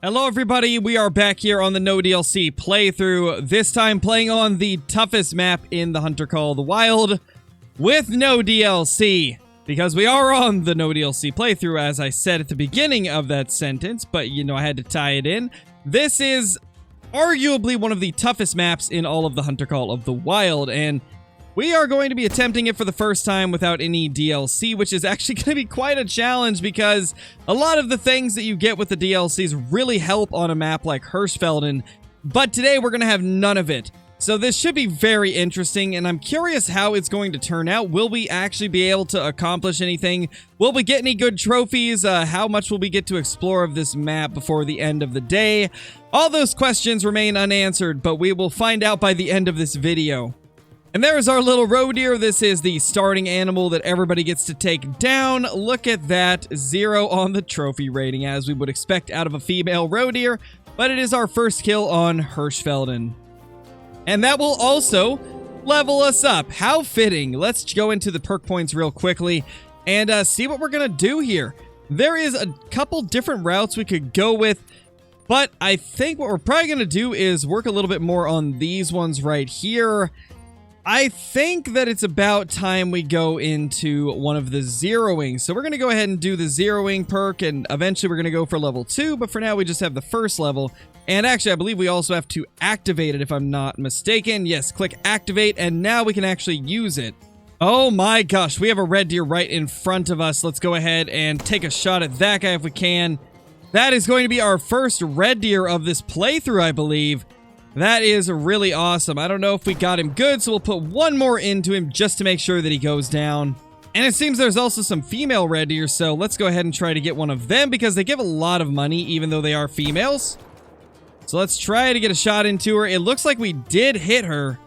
Hello everybody, we are back here on the No DLC playthrough, this time playing on the toughest map in the Hunter Call of the Wild, with no DLC, because we are on the No DLC playthrough, as I said at the beginning of that sentence, but you know, I had to tie it in. This is arguably one of the toughest maps in all of the Hunter Call of the Wild, and we are going to be attempting it for the first time without any DLC, which is actually going to be quite a challenge because a lot of the things that you get with the DLCs really help on a map like Hirschfelden, but today we're going to have none of it. So this should be very interesting, and I'm curious how it's going to turn out. Will we actually be able to accomplish anything? Will we get any good trophies? How much will we get to explore of this map before the end of the day? All those questions remain unanswered, but we will find out by the end of this video. And there is our little roe deer. This is the starting animal that everybody gets to take down. Look at that, 0 on the trophy rating, as we would expect out of a female roe deer, but it is our first kill on Hirschfelden. And that will also level us up. How fitting. Let's go into the perk points real quickly and see what we're gonna do here. There is a couple different routes we could go with, but I think what we're probably gonna do is work a little bit more on these ones right here. I think that it's about time we go into one of the zeroing. So we're going to go ahead and do the zeroing perk, and eventually we're going to go for level 2, but for now we just have the first level. And actually, I believe we also have to activate it if I'm not mistaken. Yes, click activate, and now we can actually use it. Oh my gosh, we have a red deer right in front of us. Let's go ahead and take a shot at that guy if we can. That is going to be our first red deer of this playthrough, I believe. That is really awesome. I don't know if we got him good, so we'll put one more into him just to make sure that he goes down. And it seems there's also some female red deer, so let's go ahead and try to get one of them because they give a lot of money even though they are females. So let's try to get a shot into her. It looks like we did hit her,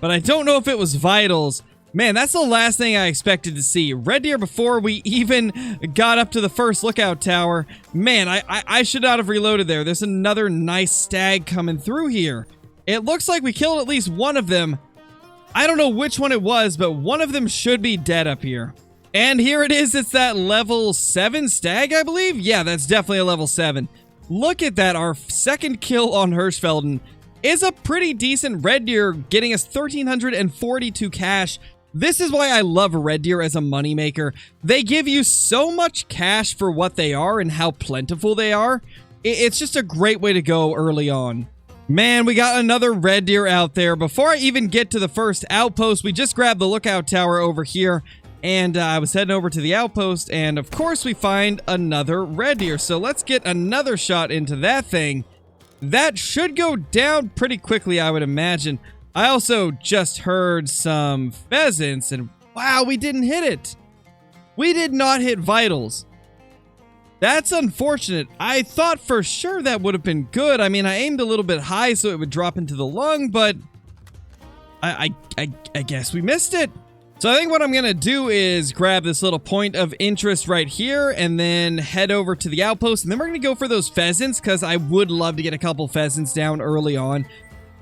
but I don't know if it was vitals. Man, that's the last thing I expected to see. Red deer before we even got up to the first lookout tower. Man, I should not have reloaded there. There's another nice stag coming through here. It looks like we killed at least one of them. I don't know which one it was, but one of them should be dead up here. And here it is. It's that level 7 stag, I believe. Yeah, that's definitely a level 7. Look at that. Our second kill on Hirschfelden is a pretty decent red deer, getting us 1,342 cash. This is why I love red deer as a moneymaker. They give you so much cash for what they are and how plentiful they are. It's just a great way to go early on. Man, we got another red deer out there. Before I even get to the first outpost, we just grabbed the lookout tower over here. And I was heading over to the outpost, and of course we find another red deer. So let's get another shot into that thing. That should go down pretty quickly, I would imagine. I also just heard some pheasants, and wow, we didn't hit it. We did not hit vitals. That's unfortunate. I thought for sure that would have been good. I mean, I aimed a little bit high so it would drop into the lung, but I guess we missed it. So I think what I'm going to do is grab this little point of interest right here and then head over to the outpost, and then we're going to go for those pheasants because I would love to get a couple pheasants down early on.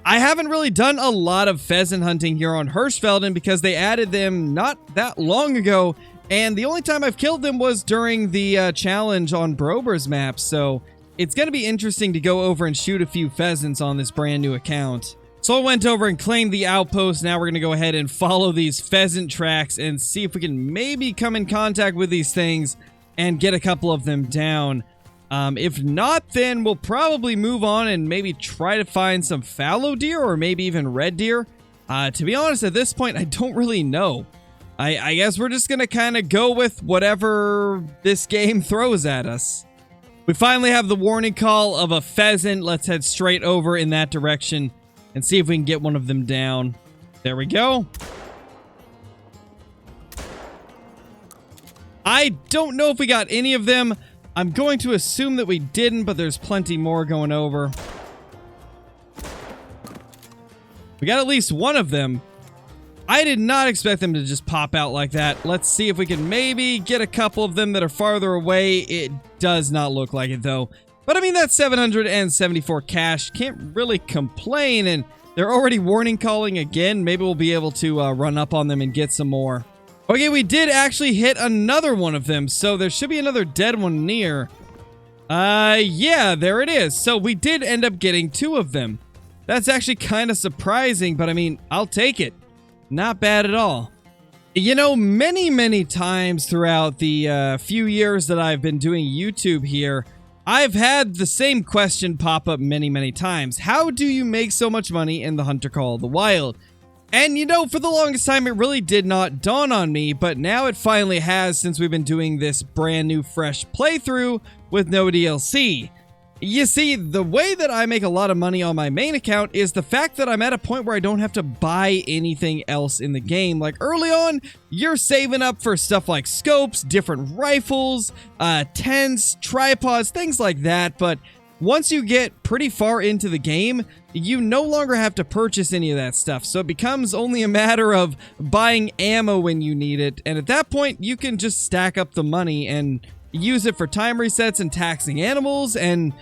I haven't really done a lot of pheasant hunting here on Hirschfelden because they added them not that long ago, and the only time I've killed them was during the challenge on Brober's map, so it's going to be interesting to go over and shoot a few pheasants on this brand new account. So I went over and claimed the outpost. Now we're going to go ahead and follow these pheasant tracks and see if we can maybe come in contact with these things and get a couple of them down. If not, then we'll probably move on and maybe try to find some fallow deer or maybe even red deer. To be honest, at this point, I don't really know. I guess we're just going to kind of go with whatever this game throws at us. We finally have the warning call of a pheasant. Let's head straight over in that direction and see if we can get one of them down. There we go. I don't know if we got any of them. I'm going to assume that we didn't, but there's plenty more going over. We got at least one of them. I did not expect them to just pop out like that. Let's see if we can maybe get a couple of them that are farther away. It does not look like it, though. But I mean, that's 774 cash. Can't really complain, and they're already warning calling again. Maybe we'll be able to run up on them and get some more. Okay, we did actually hit another one of them, so there should be another dead one near. Yeah, there it is. So we did end up getting 2 of them. That's actually kind of surprising, but I mean, I'll take it. Not bad at all. You know, many times throughout the few years that I've been doing YouTube here, I've had the same question pop up many times. How do you make so much money in the Hunter Call of the Wild? And you know, for the longest time, it really did not dawn on me, but now it finally has since we've been doing this brand new fresh playthrough with no DLC. You see, the way that I make a lot of money on my main account is the fact that I'm at a point where I don't have to buy anything else in the game. Like early on, you're saving up for stuff like scopes, different rifles, tents, tripods, things like that. But once you get pretty far into the game, you no longer have to purchase any of that stuff. So it becomes only a matter of buying ammo when you need it. And at that point, you can just stack up the money and use it for time resets and taxing animals and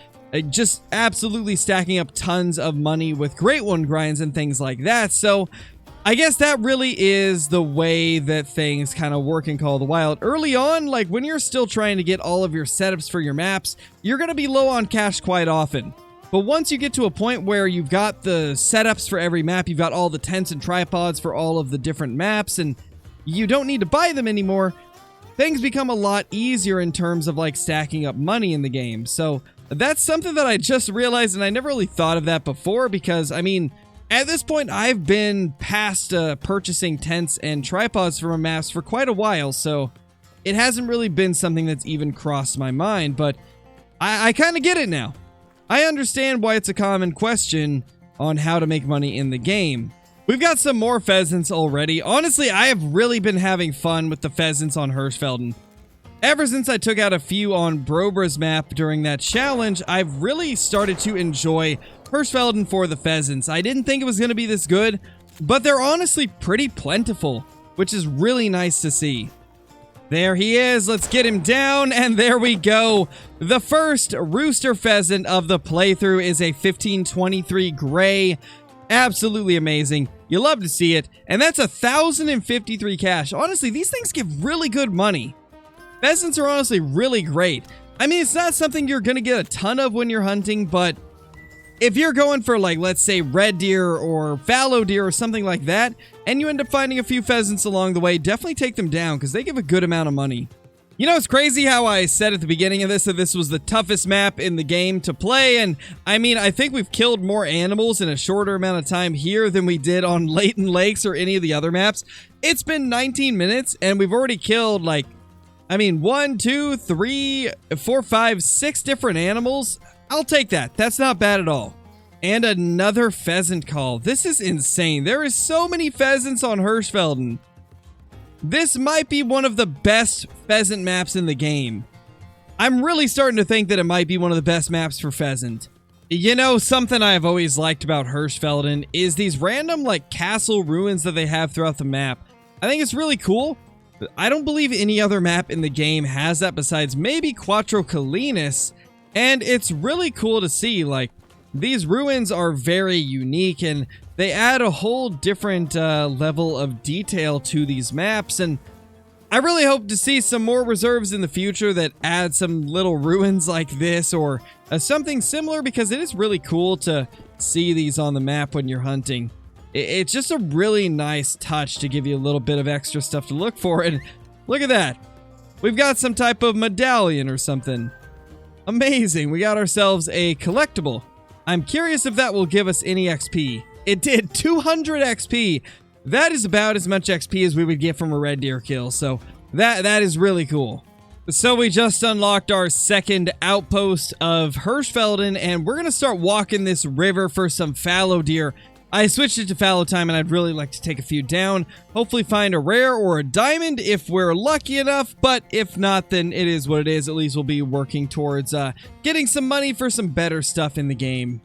just absolutely stacking up tons of money with Great One grinds and things like that. So I guess that really is the way that things kind of work in Call of the Wild. Early on, like when you're still trying to get all of your setups for your maps, you're going to be low on cash quite often. But once you get to a point where you've got the setups for every map, you've got all the tents and tripods for all of the different maps, and you don't need to buy them anymore, things become a lot easier in terms of like stacking up money in the game. So that's something that I just realized, and I never really thought of that before because, I mean, at this point, I've been past purchasing tents and tripods for my maps for quite a while, so it hasn't really been something that's even crossed my mind, but I kind of get it now. I understand why it's a common question on how to make money in the game. We've got some more pheasants already. Honestly, I have really been having fun with the pheasants on Hirschfelden. Ever since I took out a few on Brobra's map during that challenge, I've really started to enjoy Hirschfelden for the pheasants. I didn't think it was going to be this good, but they're honestly pretty plentiful, which is really nice to see. There he is. Let's get him down, and there we go. The first rooster pheasant of the playthrough is a 1523 gray. Absolutely amazing. You love to see it, and that's 1,053 cash. Honestly, these things give really good money. Pheasants are honestly really great. I mean, it's not something you're going to get a ton of when you're hunting, but if you're going for, like, let's say red deer or fallow deer or something like that, and you end up finding a few pheasants along the way, definitely take them down because they give a good amount of money. You know, it's crazy how I said at the beginning of this that this was the toughest map in the game to play, and I mean, I think we've killed more animals in a shorter amount of time here than we did on Layton Lakes or any of the other maps. It's been 19 minutes, and we've already killed, like, I mean, 1, 2, 3, 4, 5, 6 different animals. I'll take that. That's not bad at all. And another pheasant call. This is insane. There is so many pheasants on Hirschfelden. This might be one of the best pheasant maps in the game. I'm really starting to think that it might be one of the best maps for pheasant. You know, something I've always liked about Hirschfelden is these random, like, castle ruins that they have throughout the map. I think it's really cool. I don't believe any other map in the game has that besides maybe Quattro Colinas, and it's really cool to see. Like, these ruins are very unique, and they add a whole different level of detail to these maps, and I really hope to see some more reserves in the future that add some little ruins like this or something similar, because it is really cool to see these on the map when you're hunting. It's just a really nice touch to give you a little bit of extra stuff to look for. And look at that. We've got some type of medallion or something. Amazing. We got ourselves a collectible. I'm curious if that will give us any XP. It did 200 XP. That is about as much XP as we would get from a red deer kill. So that is really cool. So we just unlocked our second outpost of Hirschfelden, and we're going to start walking this river for some fallow deer. I switched it to fallow time, and I'd really like to take a few down. Hopefully find a rare or a diamond if we're lucky enough, but if not, then it is what it is. At least we'll be working towards getting some money for some better stuff in the game.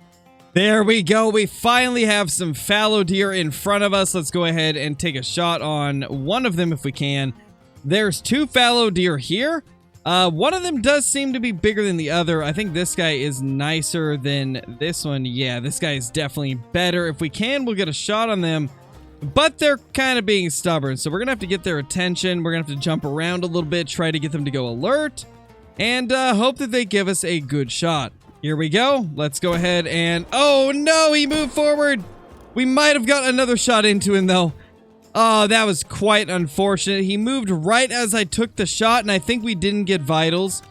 There we go. We finally have some fallow deer in front of us. Let's go ahead and take a shot on one of them if we can. There's 2 fallow deer here. One of them does seem to be bigger than the other. I think this guy is nicer than this one. Yeah, this guy is definitely better. If we can, we'll get a shot on them. But they're kind of being stubborn, so we're going to have to get their attention. We're going to have to jump around a little bit, try to get them to go alert. and hope that they give us a good shot. Here we go. Let's go ahead and... Oh, no! He moved forward! We might have got another shot into him, though. Oh, that was quite unfortunate. He moved right as I took the shot, and I think we didn't get vitals.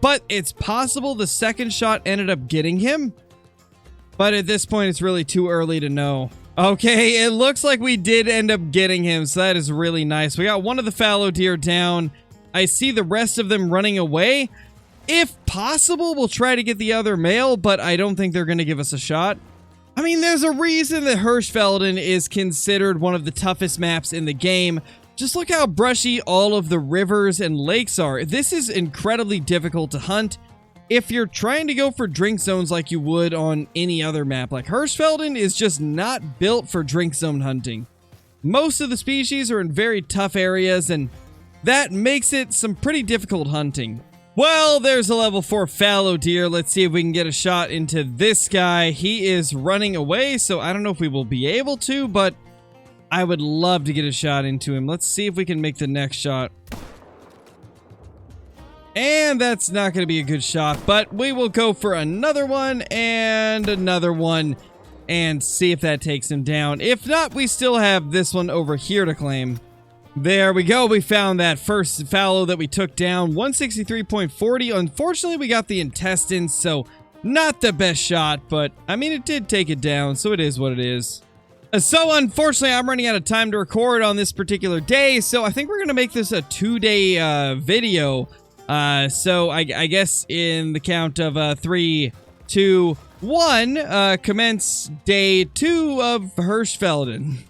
But it's possible the second shot ended up getting him. But at this point, it's really too early to know. Okay, it looks like we did end up getting him, so that is really nice. We got one of the fallow deer down. I see the rest of them running away. If possible, we'll try to get the other male, but I don't think they're going to give us a shot. I mean, there's a reason that Hirschfelden is considered one of the toughest maps in the game. Just look how brushy all of the rivers and lakes are. This is incredibly difficult to hunt if you're trying to go for drink zones like you would on any other map. Like, Hirschfelden is just not built for drink zone hunting. Most of the species are in very tough areas, and that makes it some pretty difficult hunting. Well, there's a level 4 fallow deer. Let's see if we can get a shot into this guy. He is running away, so I don't know if we will be able to, but I would love to get a shot into him. Let's see if we can make the next shot. And that's not going to be a good shot, but we will go for another one and another one and see if that takes him down. If not, we still have this one over here to claim. There we go. We found that first fallow that we took down. 163.40. Unfortunately, we got the intestines, so not the best shot, but I mean, it did take it down, so it is what it is. So unfortunately, I'm running out of time to record on this particular day, so I think we're going to make this a 2-day video. So I guess in the count of 3, 2, 1, commence day 2 of Hirschfelden.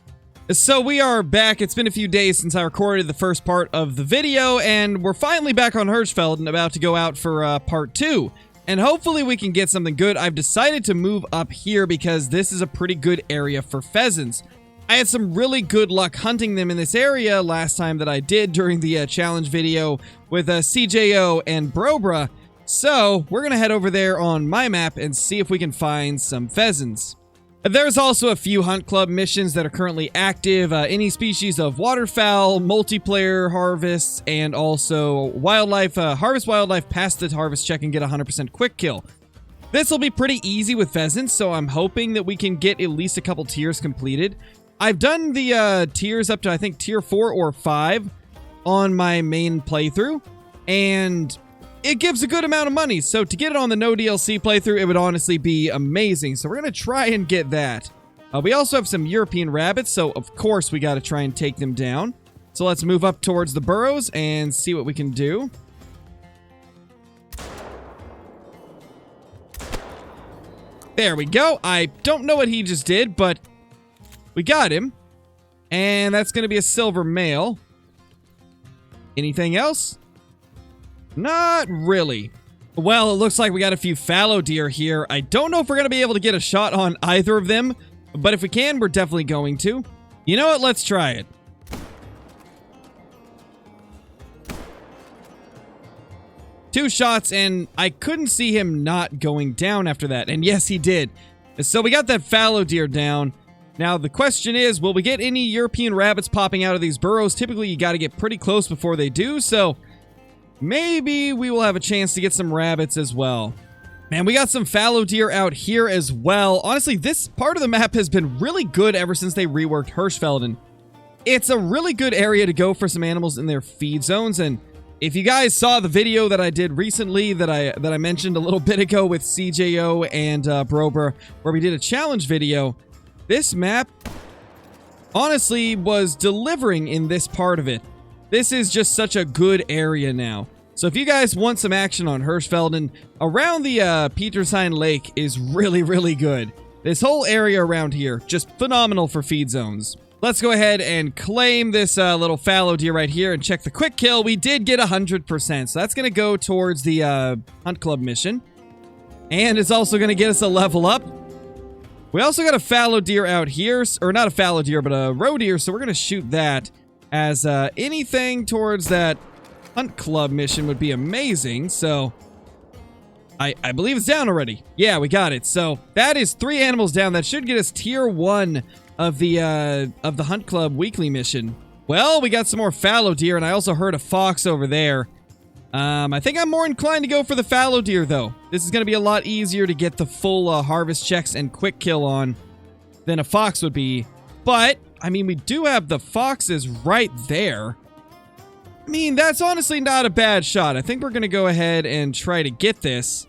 So we are back. It's been a few days since I recorded the first part of the video, and we're finally back on Hirschfelden, about to go out for part 2. And hopefully we can get something good. I've decided to move up here because this is a pretty good area for pheasants. I had some really good luck hunting them in this area last time that I did during the challenge video with CJO and Brobra. So we're going to head over there on my map and see if we can find some pheasants. There's also a few hunt club missions that are currently active. Any species of waterfowl, multiplayer harvests, and also wildlife. Harvest wildlife past the harvest check and get 100% quick kill. This will be pretty easy with pheasants, so I'm hoping that we can get at least a couple tiers completed. I've done the tiers up to, I think, tier 4 or 5 on my main playthrough, and it gives a good amount of money, so to get it on the no DLC playthrough, it would honestly be amazing. So we're going to try and get that. We also have some European rabbits, so of course we got to try and take them down. So let's move up towards the burrows and see what we can do. There we go. I don't know what he just did, but we got him. And that's going to be a silver male. Anything else? Not really. Well, it looks like we got a few fallow deer here. I don't know if we're going to be able to get a shot on either of them, but if we can, we're definitely going to. You know what? Let's try it. Two shots, and I couldn't see him not going down after that. And yes, he did. So we got that fallow deer down. Now, the question is, will we get any European rabbits popping out of these burrows? Typically, you got to get pretty close before they do, so maybe we will have a chance to get some rabbits as well. Man, we got some fallow deer out here as well. Honestly, this part of the map has been really good ever since they reworked Hirschfelden. It's a really good area to go for some animals in their feed zones, and if you guys saw the video that I did recently that I mentioned a little bit ago with CJO and Brober, where we did a challenge video, this map honestly was delivering in this part of it. This is just such a good area now. So if you guys want some action on Hirschfelden, around the Petersheim Lake is really, really good. This whole area around here, just phenomenal for feed zones. Let's go ahead and claim this little fallow deer right here and check the quick kill. We did get 100%, so that's going to go towards the Hunt Club mission. And it's also going to get us a level up. We also got a fallow deer out here, or not a fallow deer, but a roe deer, so we're going to shoot that. As anything towards that Hunt Club mission would be amazing, so I believe it's down already. Yeah, we got it. So that is 3 animals down. That should get us tier 1 of the Hunt Club weekly mission. Well, we got some more fallow deer, and I also heard a fox over there. I think I'm more inclined to go for the fallow deer, though. This is going to be a lot easier to get the full harvest checks and quick kill on than a fox would be. But, I mean, we do have the foxes right there. I mean, that's honestly not a bad shot. I think we're going to go ahead and try to get this.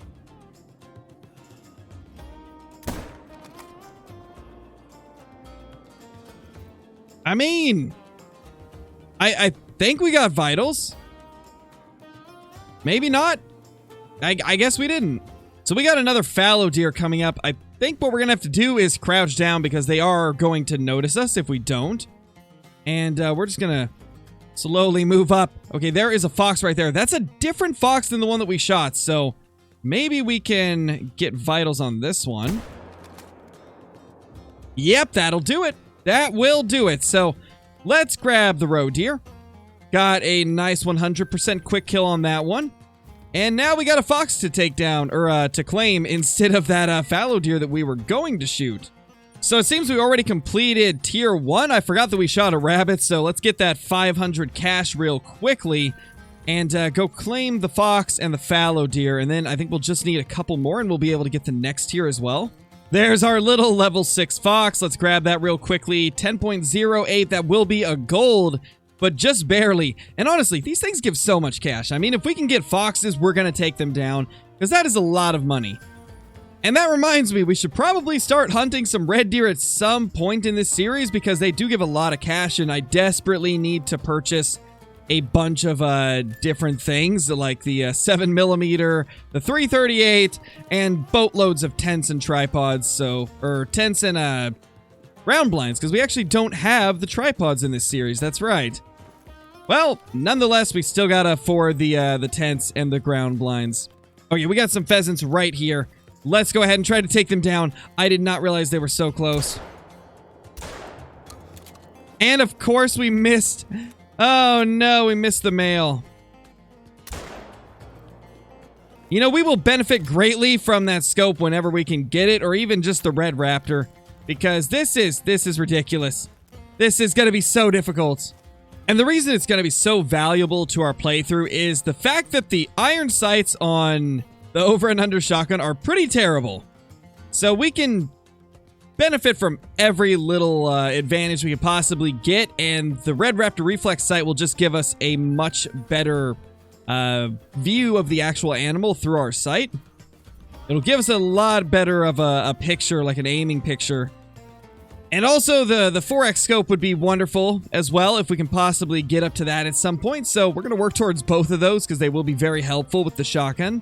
I mean, I think we got vitals. Maybe not. I guess we didn't. So we got another fallow deer coming up. I think what we're going to have to do is crouch down because they are going to notice us if we don't. And we're just going to slowly move up. Okay, there is a fox right there. That's a different fox than the one that we shot. So maybe we can get vitals on this one. Yep, that'll do it. That will do it. So let's grab the roe deer. Got a nice 100% quick kill on that one. And now we got a fox to take down, or to claim, instead of that fallow deer that we were going to shoot. So it seems we already completed tier 1. I forgot that we shot a rabbit, so let's get that 500 cash real quickly and go claim the fox and the fallow deer. And then I think we'll just need a couple more and we'll be able to get the next tier as well. There's our little level 6 fox. Let's grab that real quickly. 10.08, that will be a gold, but just barely. And honestly, these things give so much cash. I mean, if we can get foxes, we're going to take them down, because that is a lot of money. And that reminds me, we should probably start hunting some red deer at some point in this series, because they do give a lot of cash, and I desperately need to purchase a bunch of different things, like the 7mm, the 338, and boatloads of tents and tripods, or tents and ground blinds, because we actually don't have the tripods in this series. That's right. Well, nonetheless, we still gotta afford the tents and the ground blinds. Okay, we got some pheasants right here. Let's go ahead and try to take them down. I did not realize they were so close. And of course we missed. Oh no, we missed the male. You know, we will benefit greatly from that scope whenever we can get it, or even just the red raptor, because this is ridiculous. This is going to be so difficult. And the reason it's going to be so valuable to our playthrough is the fact that the iron sights on the over and under shotgun are pretty terrible. So we can benefit from every little advantage we could possibly get, and the red raptor reflex sight will just give us a much better view of the actual animal through our sight. It'll give us a lot better of a picture, like an aiming picture. And also the 4x scope would be wonderful as well if we can possibly get up to that at some point. So we're going to work towards both of those because they will be very helpful with the shotgun.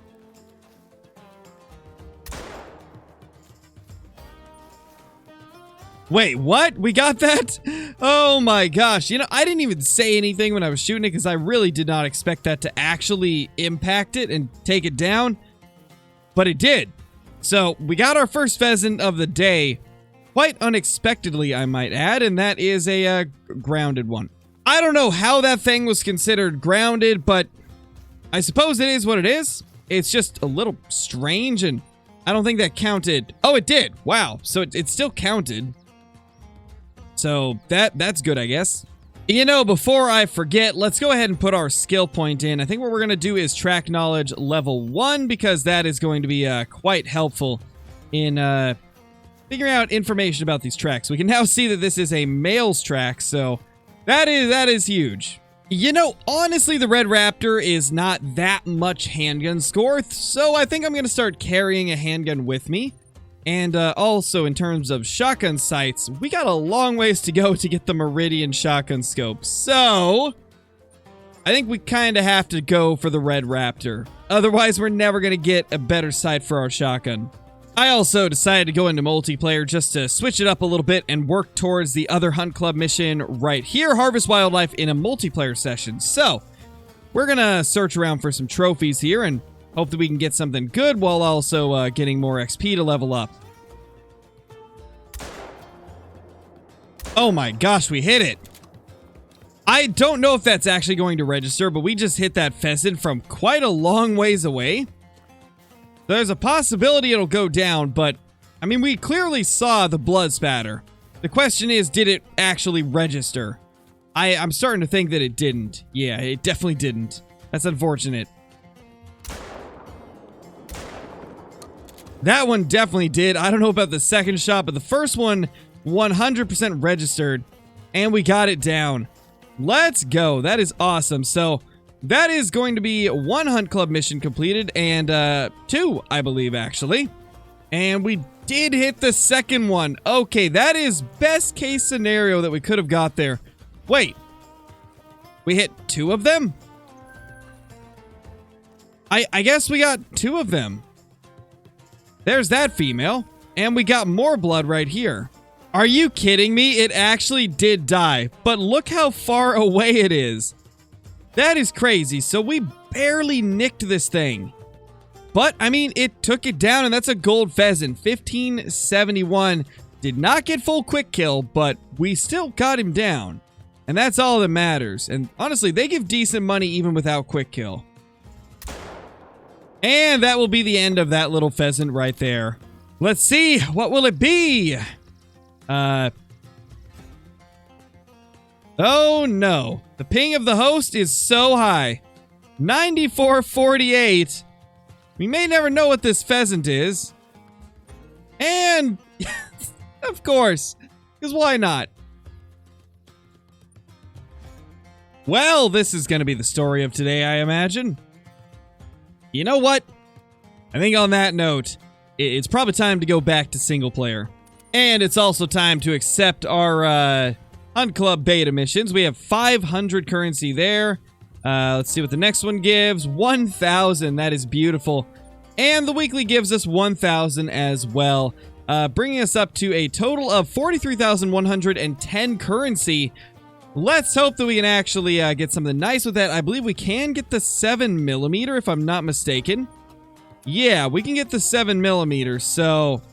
Wait, what? We got that? Oh my gosh. You know, I didn't even say anything when I was shooting it because I really did not expect that to actually impact it and take it down. But it did. So we got our first pheasant of the day. Quite unexpectedly, I might add, and that is a grounded one. I don't know how that thing was considered grounded, but I suppose it is what it is. It's just a little strange, and I don't think that counted. Oh, it did. Wow. So it still counted. So that's good, I guess. You know, before I forget, let's go ahead and put our skill point in. I think what we're going to do is track knowledge level 1, because that is going to be quite helpful in figuring out information about these tracks. We can now see that this is a male's track, so that is huge. You know, honestly, the Red Raptor is not that much handgun score, so I think I'm going to start carrying a handgun with me. And also, in terms of shotgun sights, we got a long ways to go to get the Meridian shotgun scope. So, I think we kind of have to go for the Red Raptor. Otherwise, we're never going to get a better sight for our shotgun. I also decided to go into multiplayer just to switch it up a little bit and work towards the other Hunt Club mission right here, Harvest Wildlife, in a multiplayer session. So, we're going to search around for some trophies here and hope that we can get something good while also getting more XP to level up. Oh my gosh, we hit it. I don't know if that's actually going to register, but we just hit that pheasant from quite a long ways away. There's a possibility it'll go down, but I mean, we clearly saw the blood spatter. The question is, did it actually register? I'm starting to think that it didn't. Yeah, it definitely didn't. That's unfortunate. That one definitely did. I don't know about the second shot, but the first one 100% registered, and we got it down. Let's go. That is awesome. So that is going to be 1 Hunt Club mission completed, and 2, I believe, actually. And we did hit the second one. Okay, that is best case scenario that we could have got there. Wait. We hit 2 of them? I guess we got 2 of them. There's that female. And we got more blood right here. Are you kidding me? It actually did die. But look how far away it is. That is crazy. So we barely nicked this thing. But, I mean, it took it down, and that's a gold pheasant. 1571. Did not get full quick kill, but we still got him down. And that's all that matters. And honestly, they give decent money even without quick kill. And that will be the end of that little pheasant right there. Let's see. What will it be? Oh no. The ping of the host is so high. 9448. We may never know what this pheasant is. And of course, because why not? Well, this is going to be the story of today, I imagine. You know what? I think on that note, it's probably time to go back to single player. And it's also time to accept our Hunt Club beta missions. We have 500 currency there. Let's see what the next one gives. 1,000. That is beautiful. And the weekly gives us 1,000 as well, bringing us up to a total of 43,110 currency. Let's hope that we can actually get something nice with that. I believe we can get the 7mm, if I'm not mistaken. Yeah, we can get the 7mm. So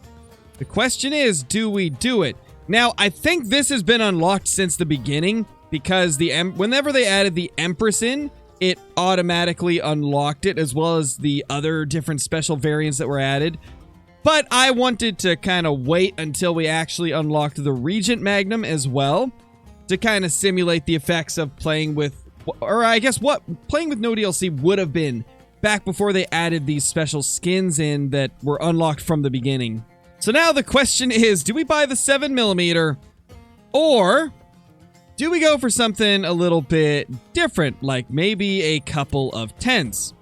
the question is, do we do it? Now, I think this has been unlocked since the beginning, because whenever they added the Empress in, it automatically unlocked it, as well as the other different special variants that were added. But I wanted to kind of wait until we actually unlocked the Regent Magnum as well, to kind of simulate the effects of playing with, or I guess what playing with no DLC would have been back before they added these special skins in that were unlocked from the beginning. So now the question is, do we buy the 7mm, or do we go for something a little bit different, like maybe a couple of tents?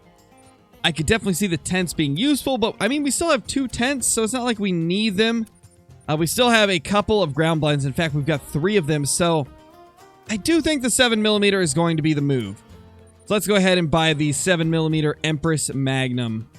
I could definitely see the tents being useful, but I mean, we still have 2 tents, so it's not like we need them. We still have a couple of ground blinds. In fact, we've got 3 of them, so I do think the 7mm is going to be the move. So let's go ahead and buy the 7mm Empress Magnum.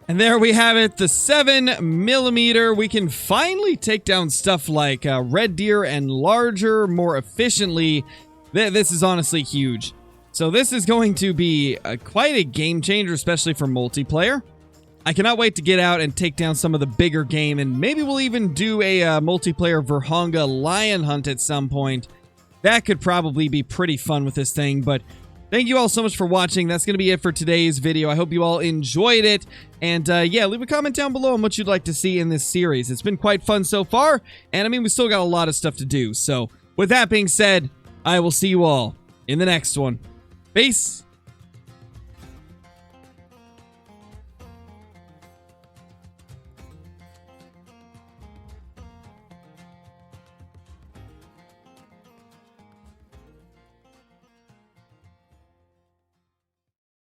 And there we have it, the 7mm. We can finally take down stuff like red deer and larger more efficiently. This is honestly huge. So this is going to be quite a game changer, especially for multiplayer. I cannot wait to get out and take down some of the bigger game, and maybe we'll even do a multiplayer Verhonga lion hunt at some point. That could probably be pretty fun with this thing, but thank you all so much for watching. That's going to be it for today's video. I hope you all enjoyed it, and yeah, leave a comment down below on what you'd like to see in this series. It's been quite fun so far, and I mean, we still got a lot of stuff to do. So with that being said, I will see you all in the next one. Peace!